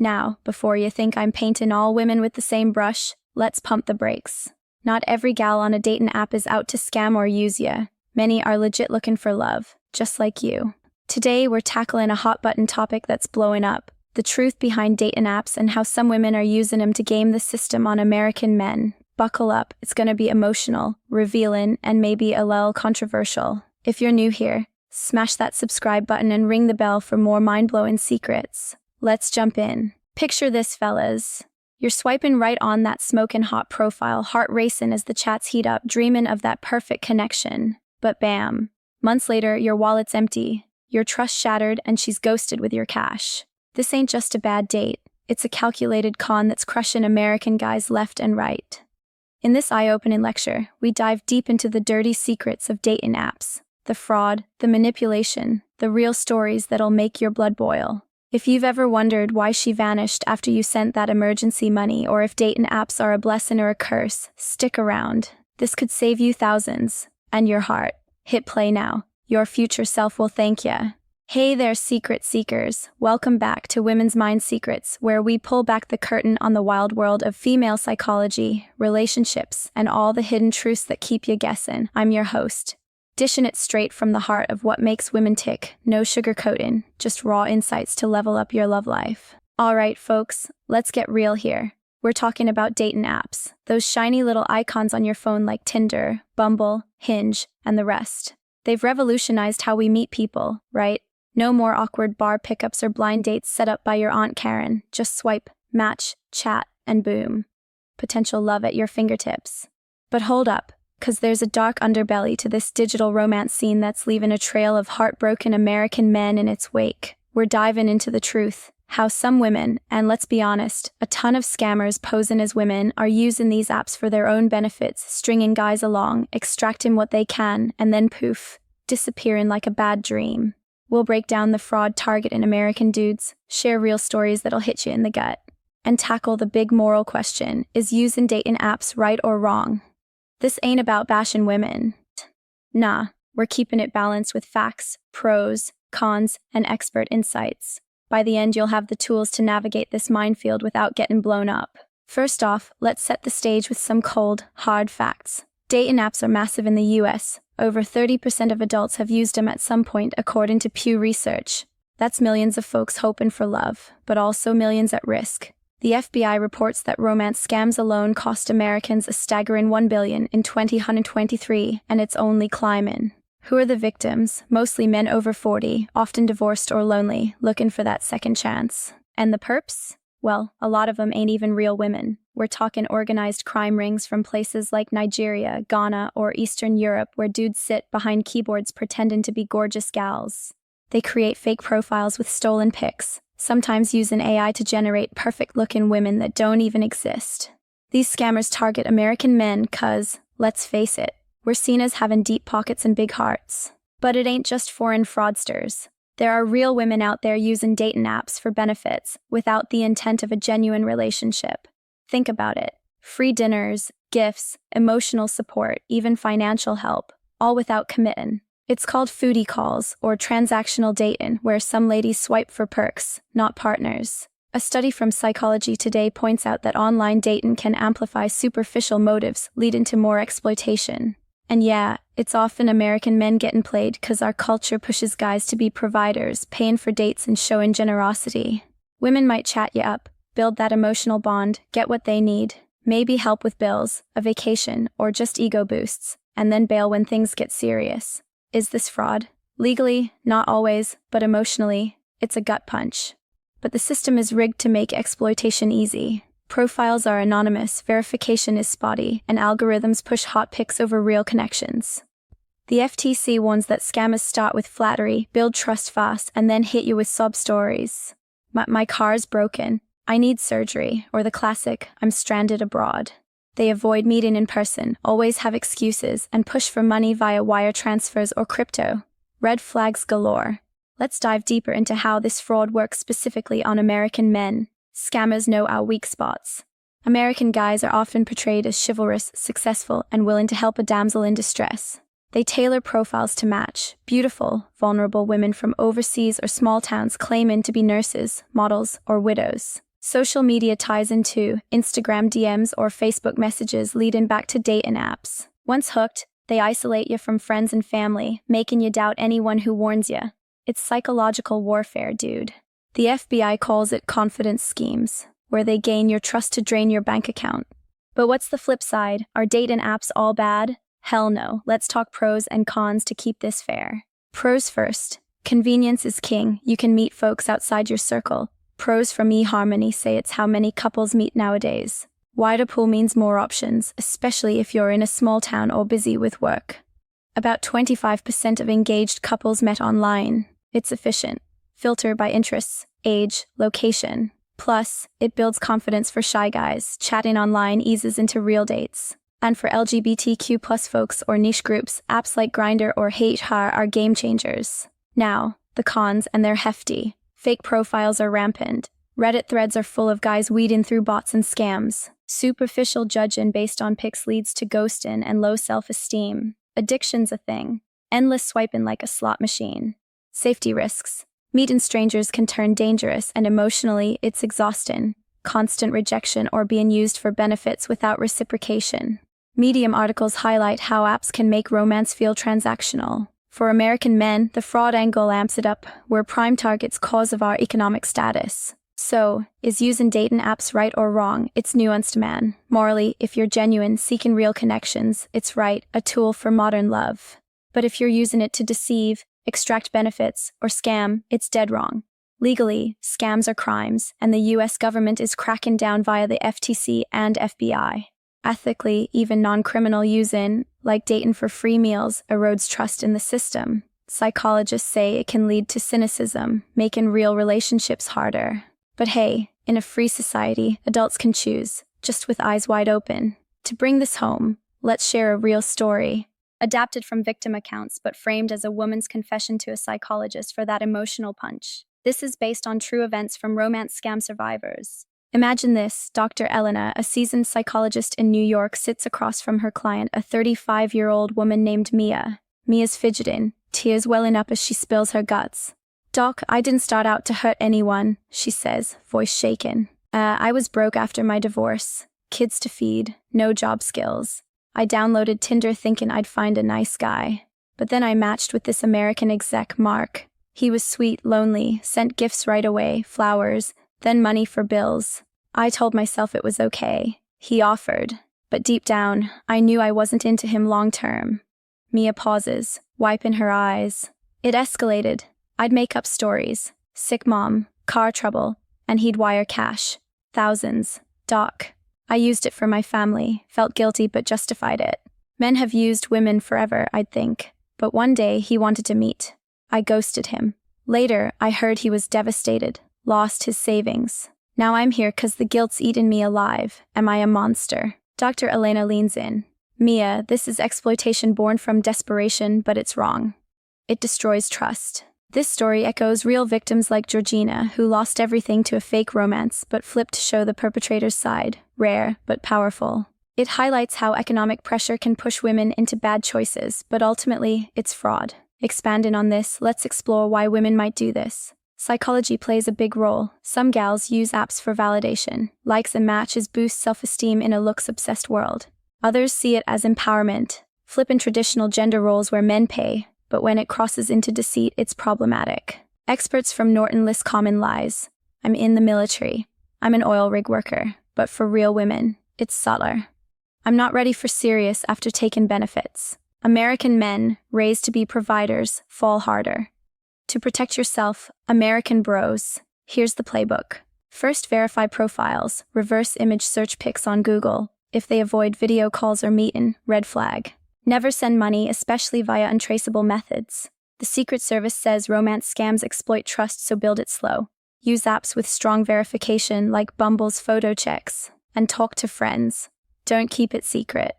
Now, before you think I'm painting all women with the same brush, let's pump the brakes. Not every gal on a dating app is out to scam or use ya. Many are legit looking for love, just like you. Today, we're tackling a hot-button topic that's blowing up: the truth behind dating apps and how some women are using them to game the system on American men. Buckle up, it's gonna be emotional, revealing, and maybe a little controversial. If you're new here, smash that subscribe button and ring the bell for more mind-blowing secrets. Let's jump in. Picture this, fellas. You're swiping right on that smoking hot profile, heart racing as the chats heat up, dreaming of that perfect connection. But bam, months later, your wallet's empty, your trust shattered, and she's ghosted with your cash. This ain't just a bad date, it's a calculated con that's crushing American guys left and right. In this eye-opening lecture, we dive deep into the dirty secrets of dating apps, the fraud, the manipulation, the real stories that'll make your blood boil. If you've ever wondered why she vanished after you sent that emergency money, or if dating apps are a blessing or a curse, stick around. This could save you thousands. And your heart. Hit play now. Your future self will thank ya. Hey there, secret seekers. Welcome back to Women's Mind Secrets, where we pull back the curtain on the wild world of female psychology, relationships, and all the hidden truths that keep you guessing. I'm your host, dishing it straight from the heart of what makes women tick. No sugarcoating, just raw insights to level up your love life. All right, folks, let's get real here. We're talking about dating apps, those shiny little icons on your phone like Tinder, Bumble, Hinge, and the rest. They've revolutionized how we meet people, right? No more awkward bar pickups or blind dates set up by your Aunt Karen. Just swipe, match, chat, and boom. Potential love at your fingertips. But hold up. 'Cause there's a dark underbelly to this digital romance scene that's leaving a trail of heartbroken American men in its wake. We're diving into the truth, how some women, and let's be honest, a ton of scammers posing as women, are using these apps for their own benefits, stringing guys along, extracting what they can, and then poof, disappearing like a bad dream. We'll break down the fraud targeting American dudes, share real stories that'll hit you in the gut, and tackle the big moral question: is using dating apps right or wrong? This ain't about bashing women. Nah, we're keeping it balanced with facts, pros, cons, and expert insights. By the end, you'll have the tools to navigate this minefield without getting blown up. First off, let's set the stage with some cold, hard facts. Dating apps are massive in the US. Over 30% of adults have used them at some point, according to Pew Research. That's millions of folks hoping for love, but also millions at risk. The FBI reports that romance scams alone cost Americans a staggering $1 billion in 2023, and it's only climbing. Who are the victims? Mostly men over 40, often divorced or lonely, looking for that second chance. And the perps? Well, a lot of them ain't even real women. We're talking organized crime rings from places like Nigeria, Ghana, or Eastern Europe, where dudes sit behind keyboards pretending to be gorgeous gals. They create fake profiles with stolen pics, sometimes using AI to generate perfect-looking women that don't even exist. These scammers target American men 'cause, let's face it, we're seen as having deep pockets and big hearts. But it ain't just foreign fraudsters. There are real women out there using dating apps for benefits, without the intent of a genuine relationship. Think about it. Free dinners, gifts, emotional support, even financial help, all without committing. It's called foodie calls, or transactional dating, where some ladies swipe for perks, not partners. A study from Psychology Today points out that online dating can amplify superficial motives, leading to more exploitation. And yeah, it's often American men getting played 'cause our culture pushes guys to be providers, paying for dates and showing generosity. Women might chat you up, build that emotional bond, get what they need, maybe help with bills, a vacation, or just ego boosts, and then bail when things get serious. Is this fraud? Legally, not always, but emotionally, it's a gut punch. But the system is rigged to make exploitation easy. Profiles are anonymous, verification is spotty, and algorithms push hot pics over real connections. The FTC warns that scammers start with flattery, build trust fast, and then hit you with sob stories. My car's broken, I need surgery, or the classic, I'm stranded abroad. They avoid meeting in person, always have excuses, and push for money via wire transfers or crypto. Red flags galore. Let's dive deeper into how this fraud works specifically on American men. Scammers know our weak spots. American guys are often portrayed as chivalrous, successful, and willing to help a damsel in distress. They tailor profiles to match beautiful, vulnerable women from overseas or small towns claiming to be nurses, models, or widows. Social media ties into Instagram DMs or Facebook messages leading back to dating apps. Once hooked, they isolate you from friends and family, making you doubt anyone who warns you. It's psychological warfare, dude. The FBI calls it confidence schemes, where they gain your trust to drain your bank account. But what's the flip side? Are dating apps all bad? Hell no. Let's talk pros and cons to keep this fair. Pros first. Convenience is king. You can meet folks outside your circle. Pros from eHarmony say it's how many couples meet nowadays. Wider pool means more options, especially if you're in a small town or busy with work. About 25% of engaged couples met online. It's efficient. Filter by interests, age, location. Plus, it builds confidence for shy guys. Chatting online eases into real dates. And for LGBTQ+ folks or niche groups, apps like Grindr or Hinge are game changers. Now, the cons, and they're hefty. Fake profiles are rampant. Reddit threads are full of guys weeding through bots and scams. Superficial judging based on pics leads to ghosting and low self-esteem. Addiction's a thing. Endless swiping like a slot machine. Safety risks. Meeting strangers can turn dangerous, and emotionally, it's exhausting. Constant rejection or being used for benefits without reciprocation. Medium articles highlight how apps can make romance feel transactional. For American men, the fraud angle amps it up. We're prime targets cause of our economic status. So, is using dating apps right or wrong? It's nuanced, man. Morally, if you're genuine, seeking real connections, it's right, a tool for modern love. But if you're using it to deceive, extract benefits, or scam, it's dead wrong. Legally, scams are crimes, and the US government is cracking down via the FTC and FBI. Ethically, even non-criminal using, like dating for free meals, erodes trust in the system. Psychologists say it can lead to cynicism, making real relationships harder. But hey, in a free society, adults can choose, just with eyes wide open. To bring this home, let's share a real story. Adapted from victim accounts, but framed as a woman's confession to a psychologist for that emotional punch. This is based on true events from romance scam survivors. Imagine this: Dr. Elena, a seasoned psychologist in New York, sits across from her client, a 35-year-old woman named Mia. Mia's fidgeting, tears welling up as she spills her guts. "Doc, I didn't start out to hurt anyone," she says, voice shaken. I was broke after my divorce. Kids to feed, no job skills. I downloaded Tinder thinking I'd find a nice guy. But then I matched with this American exec, Mark. He was sweet, lonely, sent gifts right away, flowers, then money for bills. I told myself it was okay. He offered. But deep down, I knew I wasn't into him long term. Mia pauses, wiping her eyes. It escalated. I'd make up stories. Sick mom, car trouble, and he'd wire cash. Thousands. Doc. I used it for my family, felt guilty but justified it. Men have used women forever, I'd think. But one day he wanted to meet. I ghosted him. Later, I heard he was devastated. Lost his savings. Now I'm here 'cause the guilt's eaten me alive. Am I a monster? Dr. Elena leans in. Mia, this is exploitation born from desperation, but it's wrong. It destroys trust. This story echoes real victims like Georgina, who lost everything to a fake romance, but flipped to show the perpetrator's side. Rare, but powerful. It highlights how economic pressure can push women into bad choices, but ultimately, it's fraud. Expanding on this, let's explore why women might do this. Psychology plays a big role. Some gals use apps for validation. Likes and matches boost self-esteem in a looks-obsessed world. Others see it as empowerment, flipping traditional gender roles where men pay, but when it crosses into deceit, it's problematic. Experts from Norton list common lies. I'm in the military. I'm an oil rig worker. But for real women, it's subtler. I'm not ready for serious after taking benefits. American men, raised to be providers, fall harder. To protect yourself, American bros, here's the playbook. First, verify profiles. Reverse image search pics on Google. If they avoid video calls or meeting, red flag. Never send money, especially via untraceable methods. The Secret Service says romance scams exploit trust, so build it slow. Use apps with strong verification like Bumble's photo checks. And talk to friends. Don't keep it secret.